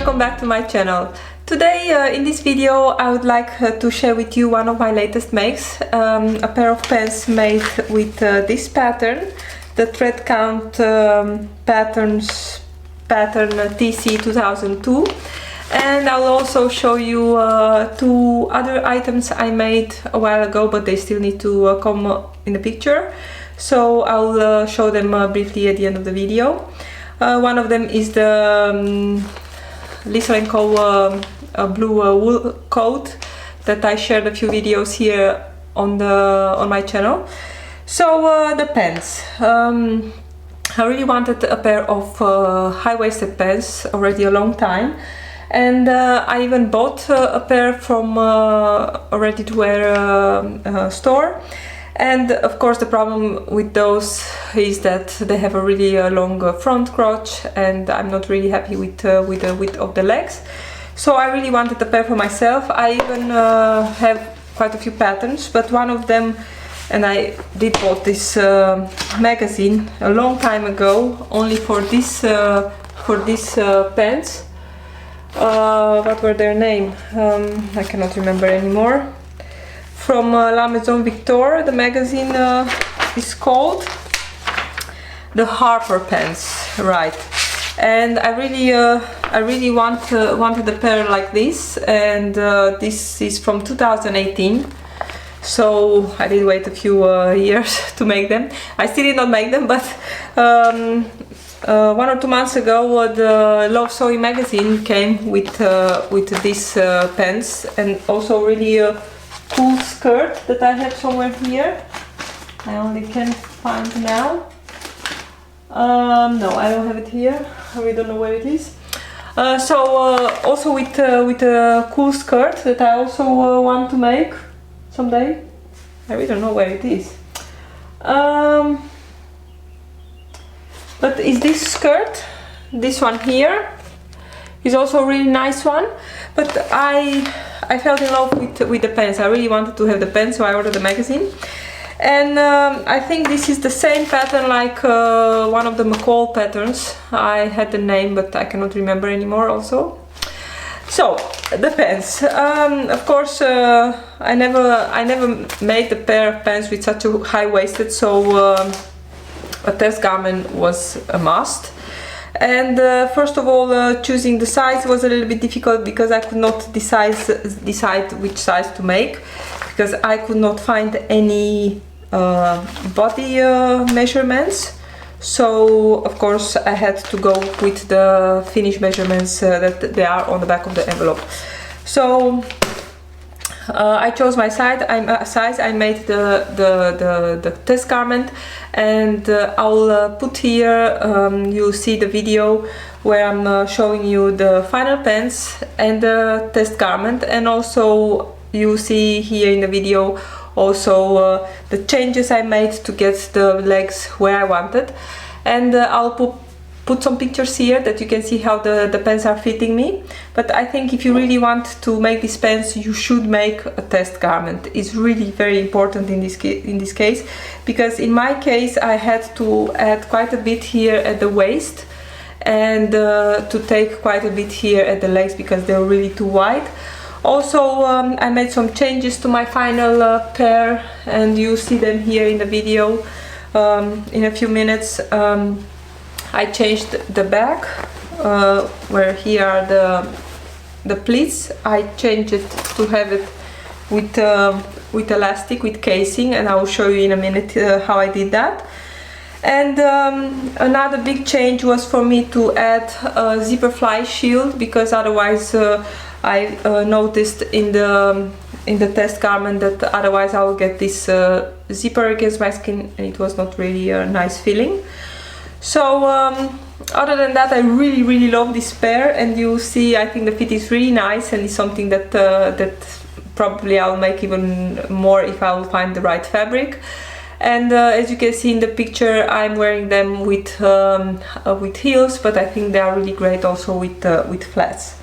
welcome back to my channel. Today in this video I would like to share with you one of my latest makes, a pair of pants made with this pattern, the thread count pattern TC 2002, and I'll also show you two other items I made a while ago, but they still need to come in the picture, so I'll show them briefly at the end of the video. One of them is the Liesl+co blue wool coat that I shared a few videos here on my channel. So the pants. I really wanted a pair of high-waisted pants already a long time, and I even bought a pair from a ready-to-wear store. And of course the problem with those is that they have a really long front crotch, and I'm not really happy with the width of the legs. So I really wanted a pair for myself. I even have quite a few patterns, but one of them, and I did bought this magazine a long time ago only for this pants. What were their name? I cannot remember anymore. From La Maison Victor, the magazine is called the Harper pants, right? And I really wanted a pair like this, and this is from 2018. So I did wait a few years to make them. I still did not make them, but 1 or 2 months ago the Love Sewing magazine came with these pants, and also really cool skirt that I have somewhere here. I only can't find now. No, I don't have it here. I really don't know where it is. Also with a cool skirt that I also want to make someday. I really don't know where it is. But is this skirt, this one here, is also a really nice one. But I fell in love with the pants. I really wanted to have the pants, so I ordered the magazine. And I think this is the same pattern like one of the McCall patterns. I had the name, but I cannot remember anymore also. So the pants. Of course, I never made a pair of pants with such a high-waisted, so a test garment was a must. And first of all, choosing the size was a little bit difficult because I could not decide which size to make, because I could not find any body measurements. So of course I had to go with the finished measurements that they are on the back of the envelope. So I chose my size. I made the test garment, and I'll put here, you'll see the video where I'm showing you the final pants and the test garment, and also you see here in the video also the changes I made to get the legs where I wanted. And I'll put some pictures here that you can see how the pants are fitting me. But I think if you really want to make these pants, you should make a test garment. It's really very important in this case, because in my case I had to add quite a bit here at the waist, and to take quite a bit here at the legs because they were really too wide. Also I made some changes to my final pair, and you see them here in the video in a few minutes. I changed the back, where here are the pleats. I changed it to have it with elastic, with casing, and I will show you in a minute how I did that. And another big change was for me to add a zipper fly shield, because otherwise I noticed in the test garment that otherwise I will get this zipper against my skin, and it was not really a nice feeling. So other than that, I really love this pair, and you see I think the fit is really nice, and it's something that probably I'll make even more if I will find the right fabric. And as you can see in the picture, I'm wearing them with heels, but I think they are really great also with flats.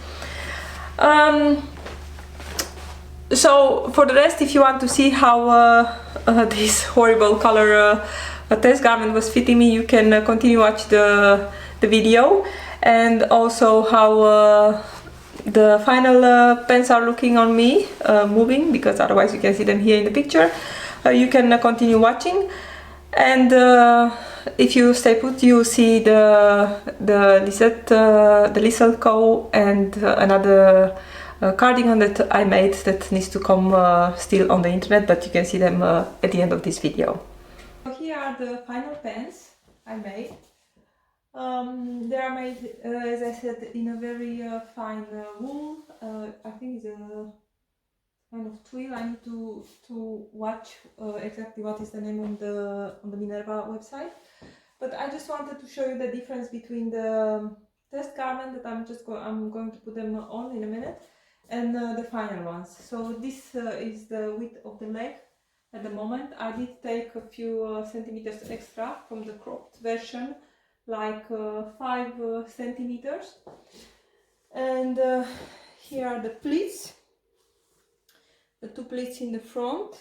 So for the rest, if you want to see how this horrible color test garment was fitting me, you can continue watch the video. and also how the final pens are looking on me, moving, because otherwise you can see them here in the picture. You can continue watching, and if you stay put, you see the Liesl+co and another cardigan that I made that needs to come still on the internet, but you can see them at the end of this video. So here are the final pens I made. They are made, as I said, in a very fine wool. I think it's a kind of toile. I need to watch exactly what is the name on the Minerva website. But I just wanted to show you the difference between the test garment that I'm going to put them on in a minute, and the final ones. So this is the width of the leg at the moment. I did take a few centimeters extra from the cropped version, like 5 centimeters. And here are the pleats, the 2 pleats in the front,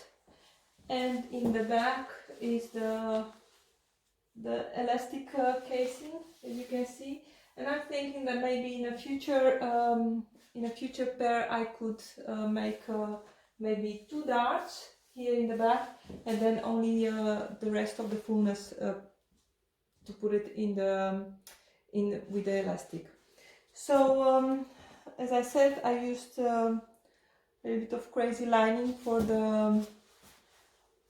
and in the back is the elastic casing, as you can see. And I'm thinking that maybe in a future pair I could make maybe 2 darts here in the back, and then only the rest of the fullness to put it in with the elastic. So as I said, I used a little bit of crazy lining for the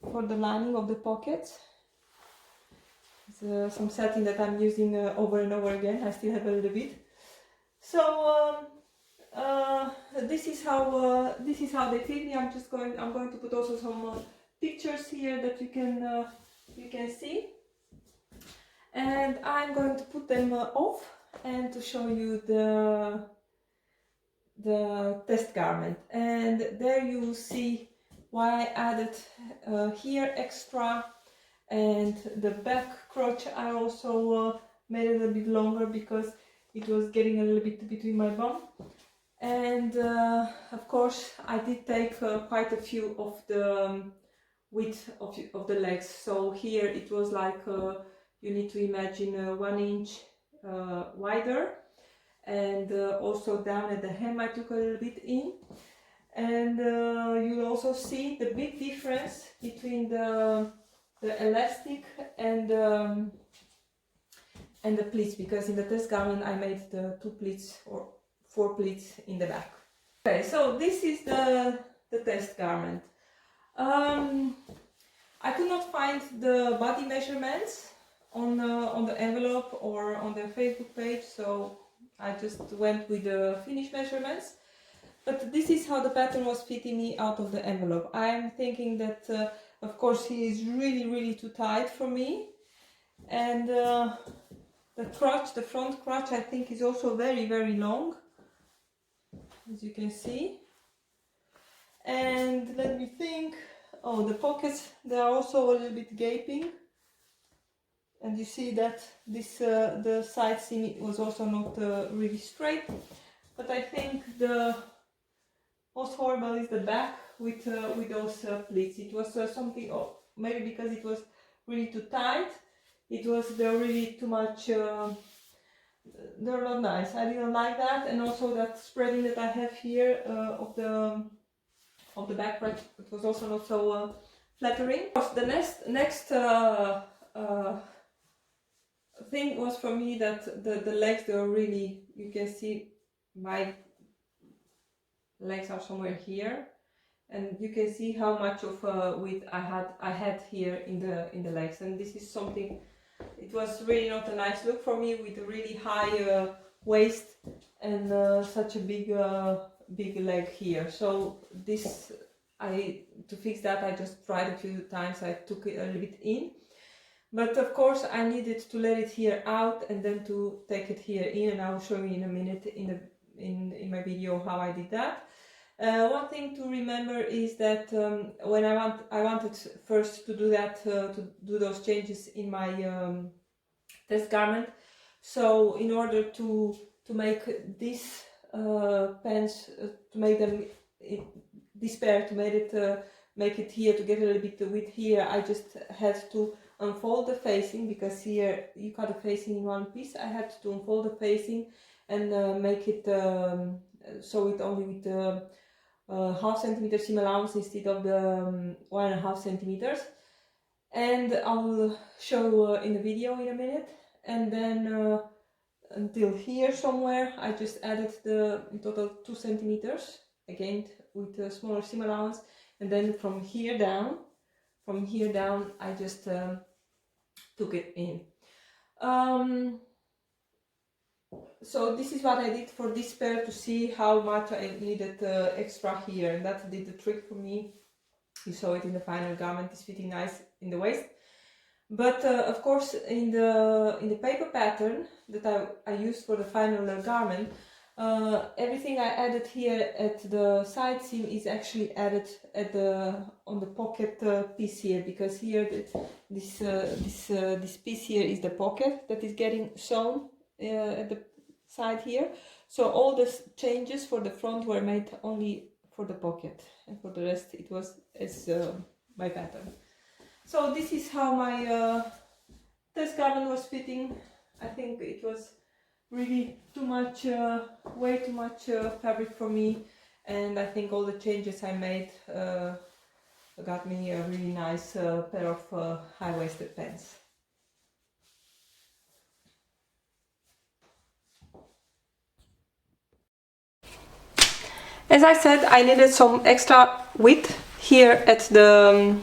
lining of the pockets. It's some satin that I'm using over and over again. I still have a little bit. So this is how they fit me. I'm going to put also some pictures here that you can see, and I'm going to put them off and to show you the test garment. And there you will see why I added here extra, and the back crotch I also made it a little bit longer because it was getting a little bit between my bum. And of course I did take quite a few of the width of the legs. So here it was like you need to imagine 1 inch wider, and also down at the hem I took a little bit in. And you'll also see the big difference between the elastic and the pleats, because in the test garment I made the 2 pleats or 4 pleats in the back. Okay, so this is the test garment. I could not find the body measurements on the envelope or on their Facebook page, so I just went with the finished measurements. But this is how the pattern was fitting me out of the envelope. I'm thinking that of course he is really too tight for me, and the crotch, the front crotch, I think is also very long, as you can see. And let me think. Oh, the pockets, they are also a little bit gaping, and you see that this the side seam was also not really straight. But I think the most horrible is the back with those pleats. It was something, oh, maybe because it was really too tight. They're really too much. They're not nice. I didn't like that, and also that spreading that I have here of the back, right, it was also not so flattering. The next thing was for me that the legs, they were really, you can see my legs are somewhere here, and you can see how much of width I had here in the legs, and this is something. It was really not a nice look for me with a really high waist and such a big leg here. So this, to fix that, I just tried a few times. I took it a little bit in, but of course I needed to let it here out and then to take it here in, and I will show you in a minute in my video how I did that. One thing to remember is that when I wanted first to do that, to do those changes in my test garment. So in order to make these pants, to make them this pair, to make it here, to get a little bit of width here, I just had to unfold the facing, because here you cut the facing in one piece. I had to unfold the facing and make it sew it only with half centimeter seam allowance instead of the 1.5 centimeters. And I'll show in the video in a minute. And then until here somewhere I just added the in total 2 centimeters again with a smaller seam allowance, and then from here down I just took it in. So this is what I did for this pair to see how much I needed extra here, and that did the trick for me. You saw it in the final garment. It's fitting nice in the waist. But of course in the paper pattern that I used for the final garment, everything I added here at the side seam is actually added at on the pocket piece here, because here this piece here is the pocket that is getting sewn at the side here. So all the changes for the front were made only for the pocket, and for the rest it was as my pattern. So this is how my test garment was fitting. I think it was really too much, way too much fabric for me, and I think all the changes I made got me a really nice pair of high-waisted pants. As I said, I needed some extra width here at the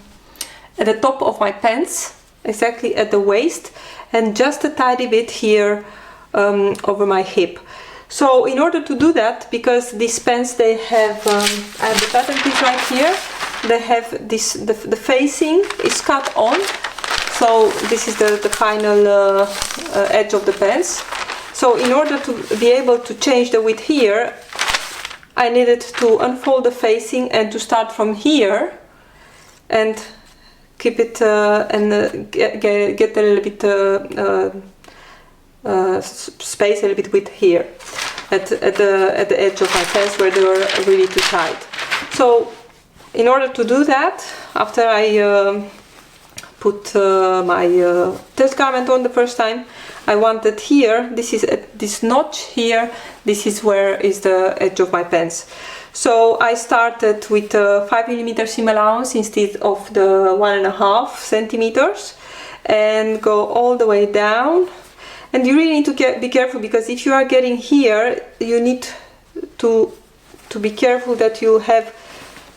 top of my pants, exactly at the waist, and just a tiny bit here over my hip. So in order to do that, because these pants, they have, I have the pattern piece right here, they have this, the facing is cut on, so this is the final edge of the pants. So in order to be able to change the width here, I needed to unfold the facing and to start from here and keep it and get a little bit space, a little bit width here at the edge of my pants where they were really too tight. So in order to do that, after I put my test garment on the first time, I wanted here, this is this notch here, this is where is the edge of my pants. So I started with 5mm seam allowance instead of the 1.5 centimeters and go all the way down. And you really need to be careful, because if you are getting here, you need to be careful that you have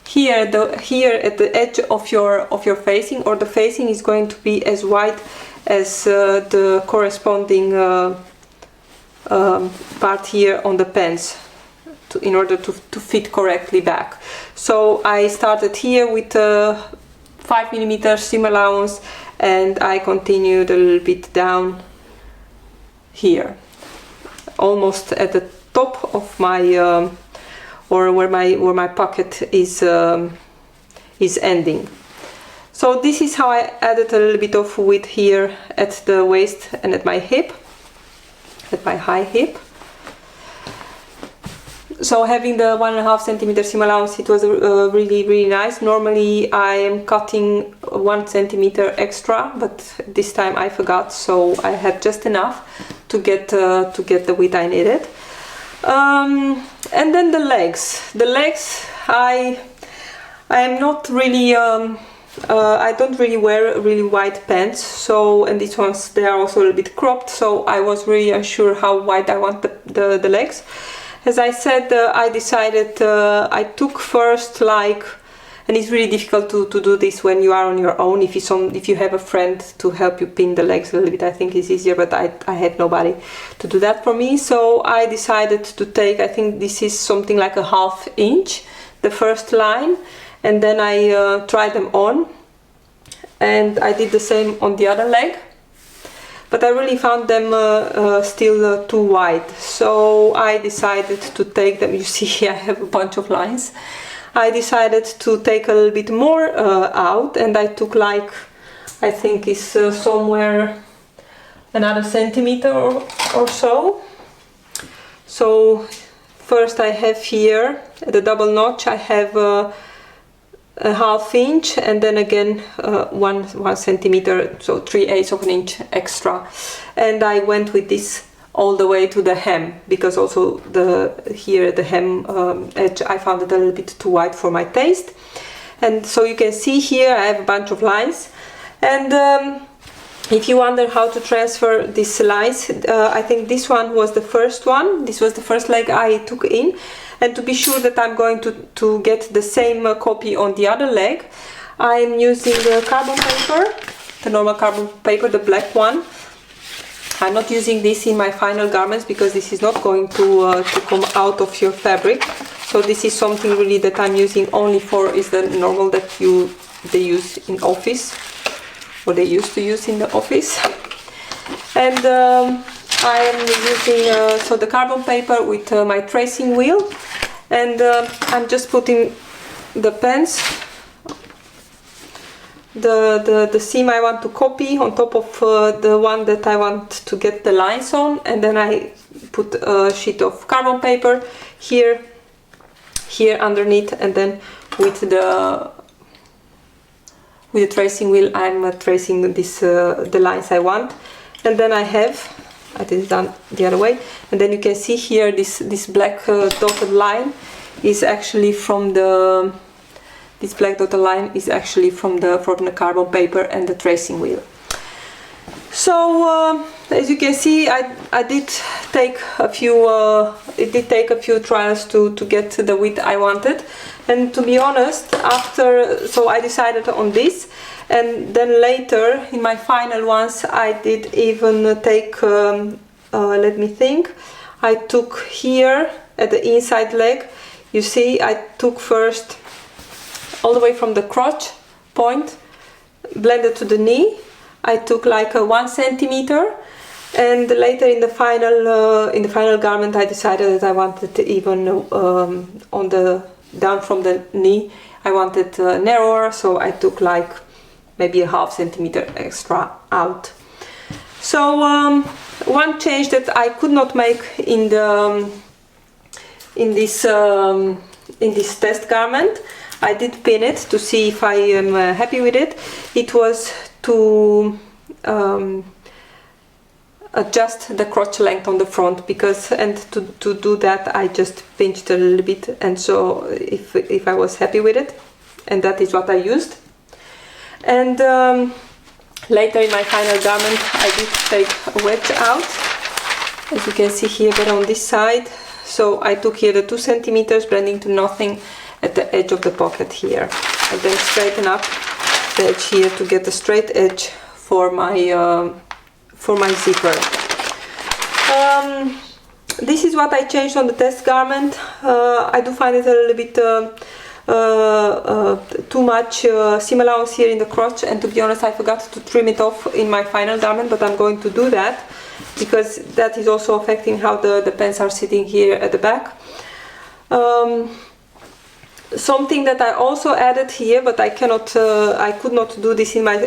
here at the edge of your facing, or the facing is going to be as wide as the corresponding part here on the pants, in order to fit correctly back. So I started here with 5mm seam allowance, and I continued a little bit down here, almost at the top of my or where my pocket is ending. So this is how I added a little bit of width here at the waist and at my hip, at my high hip. So having the 1.5 centimeter seam allowance, it was really nice. Normally I am cutting 1 centimeter extra, but this time I forgot, so I had just enough to get the width I needed. And then the legs. The legs, I am not really. I don't really wear really wide pants, so, and these ones, they are also a little bit cropped, so I was really unsure how wide I want the legs. As I said, I decided I took first, like, and it's really difficult to do this when you are on your own. If you have a friend to help you pin the legs a little bit, I think it's easier, but I had nobody to do that for me, so I decided to take, I think this is something like a 1/2 inch, the first line, and then I tried them on, and I did the same on the other leg, but I really found them still too wide, so I decided to take them. You see, I have a bunch of lines. I decided to take a little bit more out, and I took, like, I think it's somewhere another centimeter or so. So first I have here at the double notch, I have a ½ inch, and then again 1 centimeter, so 3/8 of an inch extra. And I went with this all the way to the hem, because also the hem edge, I found it a little bit too wide for my taste. And so you can see here I have a bunch of lines. And if you wonder how to transfer these lines, I think this one was the first one. This was the first leg I took in. And to be sure that I'm going to get the same copy on the other leg, I'm using the carbon paper, the normal carbon paper, the black one. I'm not using this in my final garments because this is not going to come out of your fabric. So this is something really that I'm using only for, is the normal that they use in office, or they used to use in the office. And I am using so the carbon paper with my tracing wheel, and I'm just putting the pens, the seam I want to copy on top of the one that I want to get the lines on, and then I put a sheet of carbon paper here underneath, and then with the tracing wheel I'm tracing this the lines I want. And then I did it done the other way, and then you can see here this black dotted line is actually from the carbon paper and the tracing wheel. So as you can see, I did take a few it did take a few trials to get the width I wanted. And to be honest, so I decided on this, and then later in my final ones I did even take let me think, I took here at the inside leg, you see, I took first all the way from the crotch point, blended to the knee. I took like a 1 centimeter, and later in the final garment I decided that I wanted to even on the down from the knee I wanted narrower, so I took like maybe a ½ centimeter extra out. So one change that I could not make in this test garment, I did pin it to see if I am happy with it. It was to adjust the crotch length on the front, because, and to do that I just pinched a little bit, and so if I was happy with it, and that is what I used. And later in my final garment I did take a wedge out, as you can see here, but on this side. So I took here the 2 centimeters, blending to nothing at the edge of the pocket here, and then straighten up the edge here to get a straight edge for my zipper. This is what I changed on the test garment. I do find it a little bit too much seam allowance here in the crotch, and to be honest I forgot to trim it off in my final garment, but I'm going to do that because that is also affecting how the pants are sitting here at the back. Something that I also added here, but I could not do this in my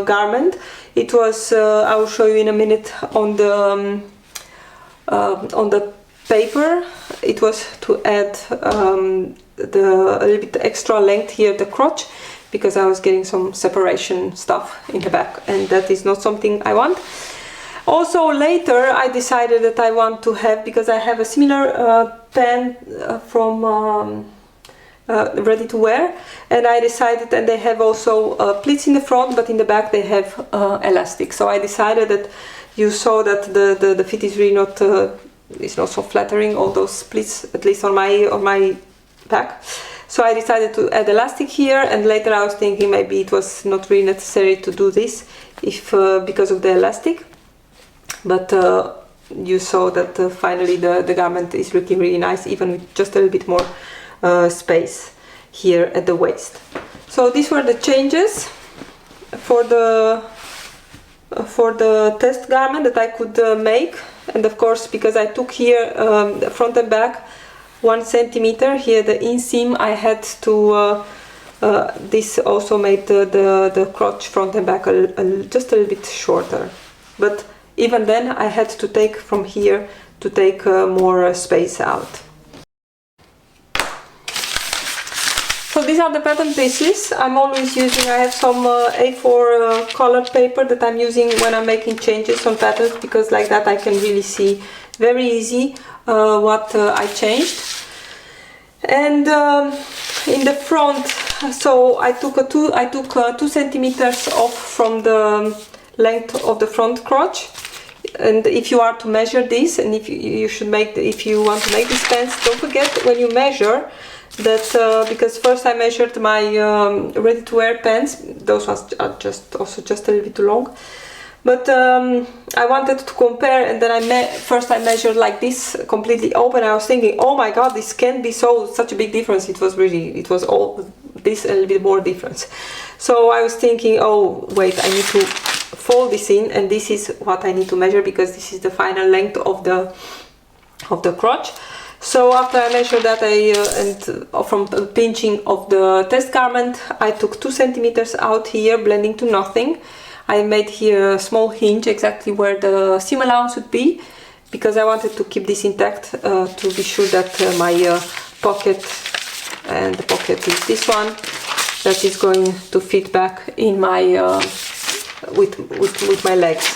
garment. It was I will show you in a minute on the paper. It was to add a little bit extra length here at the crotch, because I was getting some separation stuff in the back, and that is not something I want. Also later I decided that I want to have, because I have a similar pen from ready to wear, and I decided, and they have also pleats in the front, but in the back they have elastic. So I decided that, you saw that the fit is really not it's not so flattering, all those pleats, at least on my back. So I decided to add elastic here, and later I was thinking maybe it was not really necessary to do this because of the elastic. But you saw that finally the garment is looking really nice, even with just a little bit more space here at the waist. So these were the changes for the test garment that I could make. And of course, because I took here front and back 1 centimeter here, the inseam, I had to this also made the crotch front and back just a little bit shorter, but even then I had to take from here to take more space out. So these are the pattern pieces. I'm always using, I have some A4 colored paper that I'm using when I'm making changes on patterns, because like that I can really see very easy what I changed. And in the front, so I took 2 centimeters off from the length of the front crotch. And if you are to measure this, and if you should make, if you want to make these pants, don't forget when you measure that, because first I measured my ready-to-wear pants. Those ones are just a little bit too long. But I wanted to compare, and then first I measured like this, completely open. I was thinking, oh my god, this can't be such a big difference. It was all this a little bit more difference. So I was thinking, oh wait, I need to fold this in, and this is what I need to measure, because this is the final length of the crotch. So after I measured that, from the pinching of the test garment, I took 2 centimeters out here, blending to nothing. I made here a small hinge exactly where the seam allowance would be, because I wanted to keep this intact, to be sure that my pocket, and the pocket is this one, that is going to fit back in my with my legs.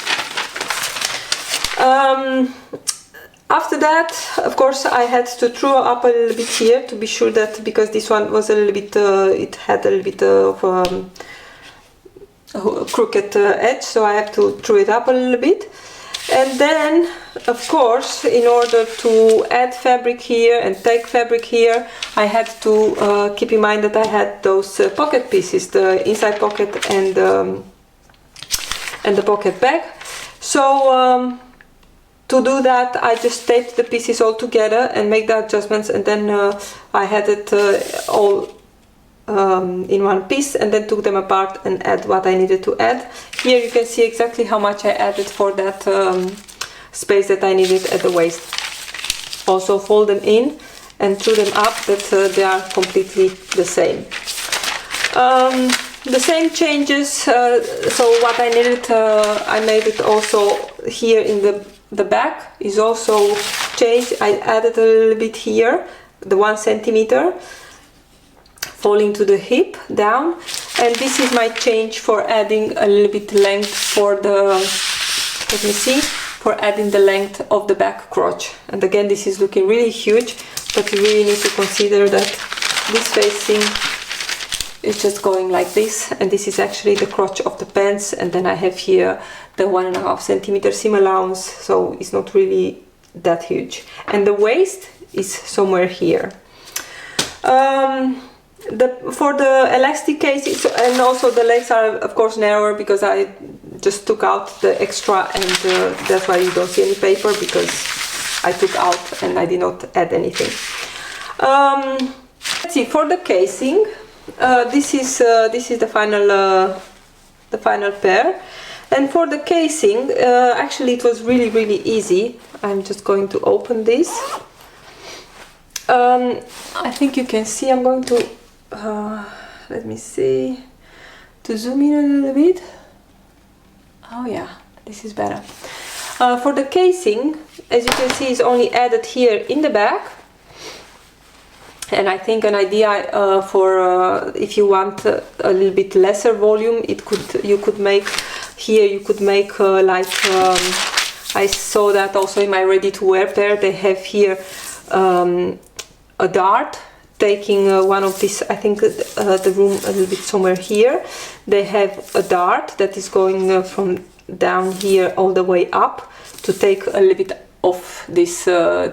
After that, of course, I had to throw up a little bit here to be sure that, because this one was a little bit, it had a little bit of a crooked edge, so I have to throw it up a little bit. And then, of course, in order to add fabric here and take fabric here, I had to keep in mind that I had those pocket pieces, the inside pocket and the pocket bag. So to do that, I just taped the pieces all together and make the adjustments, and then I had it all in one piece, and then took them apart and add what I needed to add. Here you can see exactly how much I added for that space that I needed at the waist. Also fold them in and threw them up, that they are completely the same. The same changes, so what I needed, I made it also here in the back is also changed. I added a little bit here, the 1 centimeter, falling to the hip down, and this is my change for adding a little bit length for the, let me see, for adding the length of the back crotch. And again, this is looking really huge, but you really need to consider that this facing is just going like this, and this is actually the crotch of the pants, and then I have here the 1.5 centimeter seam allowance, so it's not really that huge. And the waist is somewhere here. For the elastic cases, and also the legs are of course narrower, because I just took out the extra, and that's why you don't see any paper, because I took out and I did not add anything. Let's see, for the casing, this is the final pair. And for the casing, actually it was really easy. I'm just going to open this. I think you can see, I'm going to let me see, to zoom in a little bit. Oh yeah, this is better. For the casing, as you can see, is only added here in the back. And I think an idea for if you want a little bit lesser volume, you could make here. You could make like I saw that also in my ready-to-wear pair. They have here a dart taking one of these. I think the room a little bit somewhere here. They have a dart that is going from down here all the way up to take a little bit of this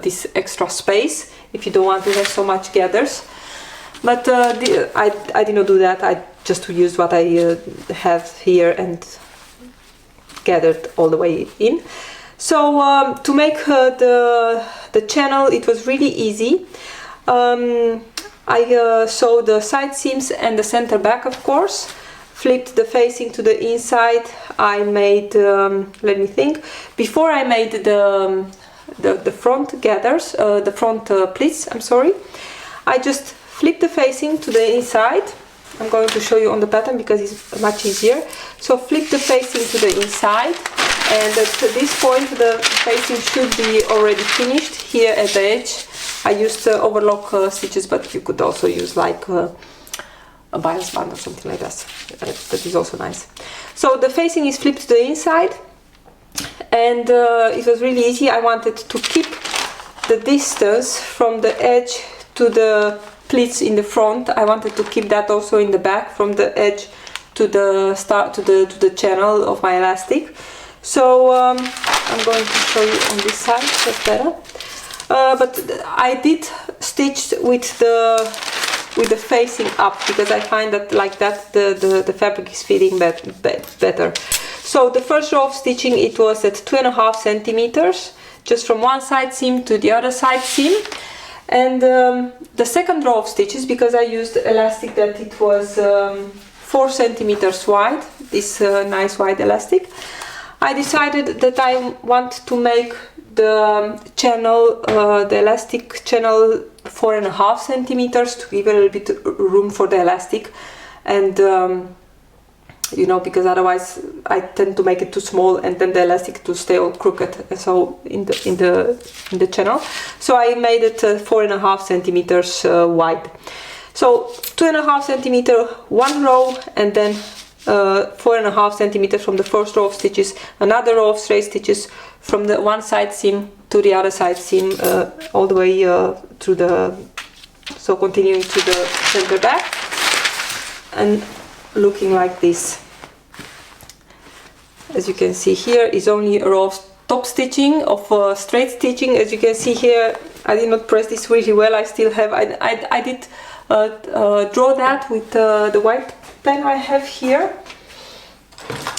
this extra space, if you don't want to have so much gathers. But I did not do that. I just used what I have here and gathered all the way in. So to make the channel, it was really easy. I sewed the side seams and the center back, of course, flipped the facing to the inside. I made, let me think, before I made the front gathers, the front pleats, I'm sorry, I just flipped the facing to the inside. I'm going to show you on the pattern because it's much easier. So flip the facing to the inside, and at this point the facing should be already finished here at the edge. I used overlock stitches, but you could also use like a bias band or something like that. That is also nice. So the facing is flipped to the inside, and it was really easy. I wanted to keep the distance from the edge to the pleats in the front. I wanted to keep that also in the back, from the edge to the to the channel of my elastic. So I'm going to show you on this side, that's better. But I did stitch with the facing up, because I find that like that the fabric is fitting better. So the first row of stitching, it was at 2.5 centimeters, just from one side seam to the other side seam. And the second row of stitches, because I used elastic that it was 4 centimeters wide, this nice wide elastic, I decided that I want to make the channel, the elastic channel, 4.5 centimeters to give a little bit room for the elastic, and you know, because otherwise I tend to make it too small and then the elastic to stay all crooked. So in the channel, so I made it 4.5 centimeters wide. So 2.5 centimeter one row, and then 4.5 centimeters from the first row of stitches, another row of straight stitches from the one side seam to the other side seam, all the way through the, so continuing to the center back, and looking like this. As you can see, here is only a row of top stitching, of straight stitching. As you can see here, I did not press this really well. I still have, I did draw that with the white pen I have here.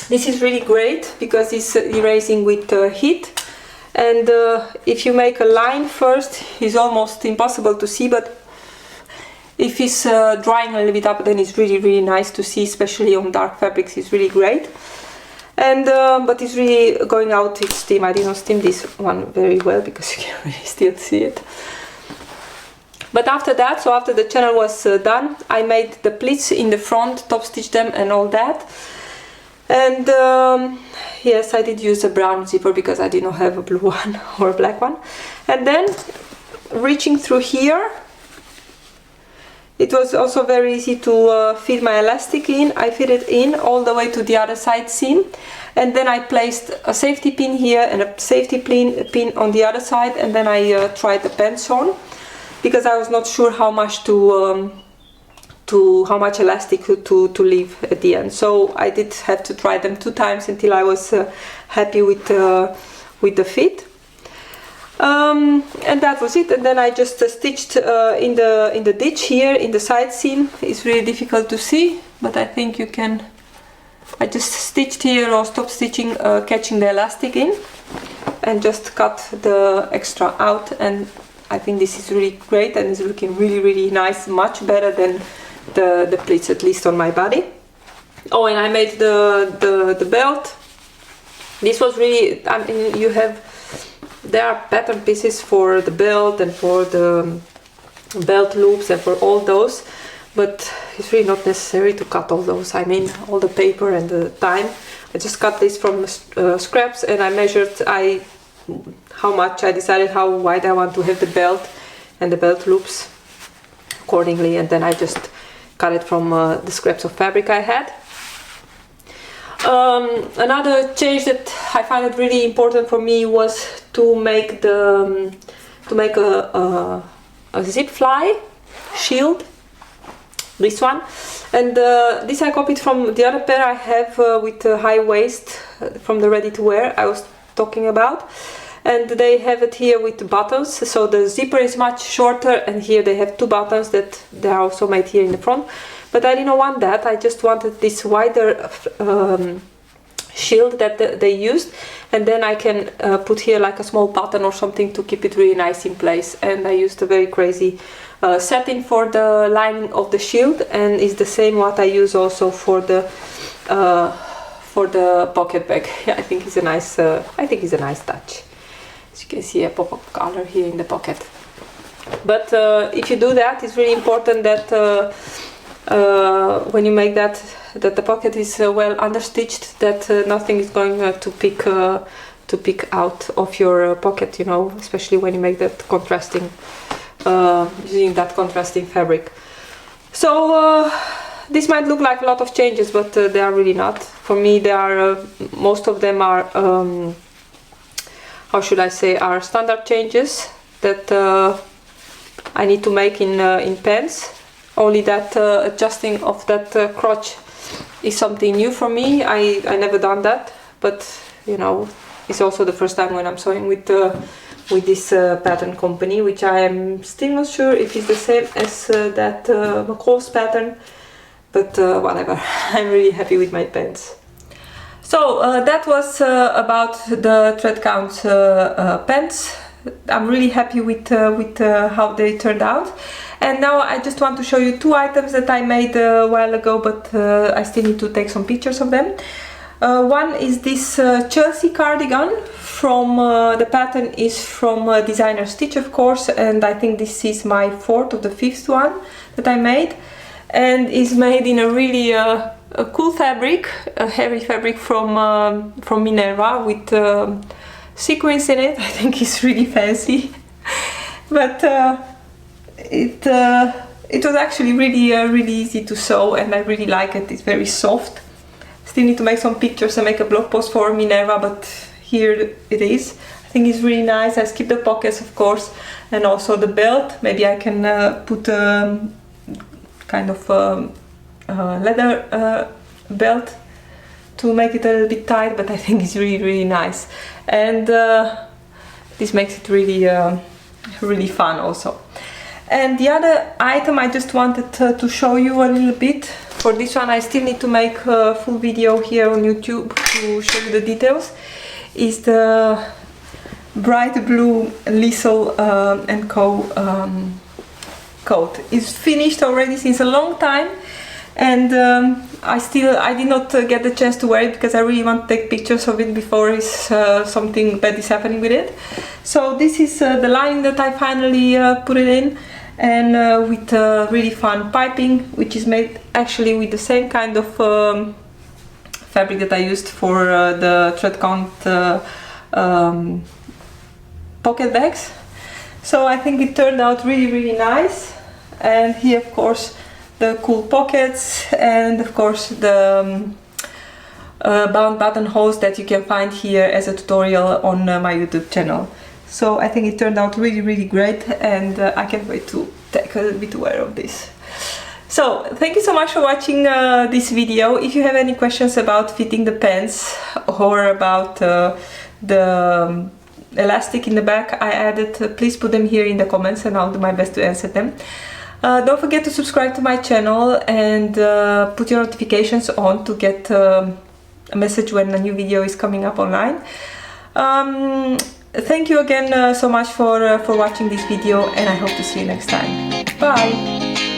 This is really great because it's erasing with heat, and if you make a line first, it's almost impossible to see, but if it's drying a little bit up, then it's really nice to see, especially on dark fabrics. It's really great. And but it's really going out its steam. I didn't steam this one very well because you can really still see it. But after that, so after the channel was done, I made the pleats in the front, top stitched them and all that. And yes, I did use a brown zipper because I did not have a blue one or a black one. And then reaching through here, it was also very easy to fit my elastic in. I fit it in all the way to the other side seam, and then I placed a safety pin here and a safety pin on the other side, and then I tried the pants on, because I was not sure how much how much elastic to leave at the end. So I did have to try them 2 times until I was happy with the fit. And that was it. And then I just stitched in the ditch here in the side seam. It's really difficult to see, but I think you can. I just stitched here, or stop stitching, catching the elastic in, and just cut the extra out. And I think this is really great, and it's looking really nice, much better than the pleats, at least on my body. Oh, and I made the belt. This was really, I mean, there are pattern pieces for the belt and for the belt loops and for all those, but it's really not necessary to cut all those. I mean, all the paper and the time. I just cut this from scraps, and I measured how much. I decided how wide I want to have the belt and the belt loops accordingly, and then I just cut it from the scraps of fabric I had. Another change that I find it really important for me was to make a zip fly shield, this one, and this I copied from the other pair I have with high waist from the ready to wear I was talking about, and they have it here with buttons, so the zipper is much shorter, and here they have 2 buttons that they are also made here in the front. But I didn't want that. I just wanted this wider shield that they used, and then I can put here like a small button or something to keep it really nice in place. And I used a very crazy setting for the lining of the shield, and it's the same what I use also for the pocket bag. Yeah, I think it's a nice. I think it's a nice touch. As you can see, a pop of color here in the pocket. But if you do that, it's really important that. When you make that the pocket is well understitched, that nothing is going to pick out of your pocket, you know, especially when you make that contrasting using that contrasting fabric. So this might look like a lot of changes, but they are really not. For me, they are most of them are how should I say, are standard changes that I need to make in pants. Only that adjusting of that crotch is something new for me. I never done that, but you know, it's also the first time when I'm sewing with this pattern company, which I am still not sure if it's the same as that McCall's pattern, but whatever. I'm really happy with my pants. So that was about the thread count pants. I'm really happy with how they turned out. And now I just want to show you two items that I made a while ago, but I still need to take some pictures of them. One is this Chelsea cardigan from the pattern is from designer Stitch, of course, and I think this is my fourth or the fifth one that I made, and is made in a really a cool fabric, a heavy fabric from Minerva with sequins in it. I think it's really fancy, but it was actually really easy to sew, and I really like it. It's very soft. Still need to make some pictures and make a blog post for Minerva, but here it is. I think it's really nice. I skipped the pockets, of course, and also the belt. Maybe I can put kind of leather belt to make it a little bit tight, but I think it's really nice, and this makes it really fun also. And the other item I just wanted to show you a little bit. For this one I still need to make a full video here on YouTube to show you the details. Is the bright blue Liesl+co coat. It's finished already since a long time, and I did not get the chance to wear it because I really want to take pictures of it before something bad is happening with it. So this is the line that I finally put it in, and with really fun piping, which is made actually with the same kind of fabric that I used for the thread count pocket bags. So I think it turned out really nice. And here, of course, the cool pockets, and of course the bound buttonholes that you can find here as a tutorial on my YouTube channel. So I think it turned out really great, and I can't wait to take a bit aware of this. So thank you so much for watching this video. If you have any questions about fitting the pants or about the elastic in the back I added, please put them here in the comments and I'll do my best to answer them. Don't forget to subscribe to my channel and put your notifications on to get a message when a new video is coming up online. Thank you again so much for watching this video, and I hope to see you next time. Bye!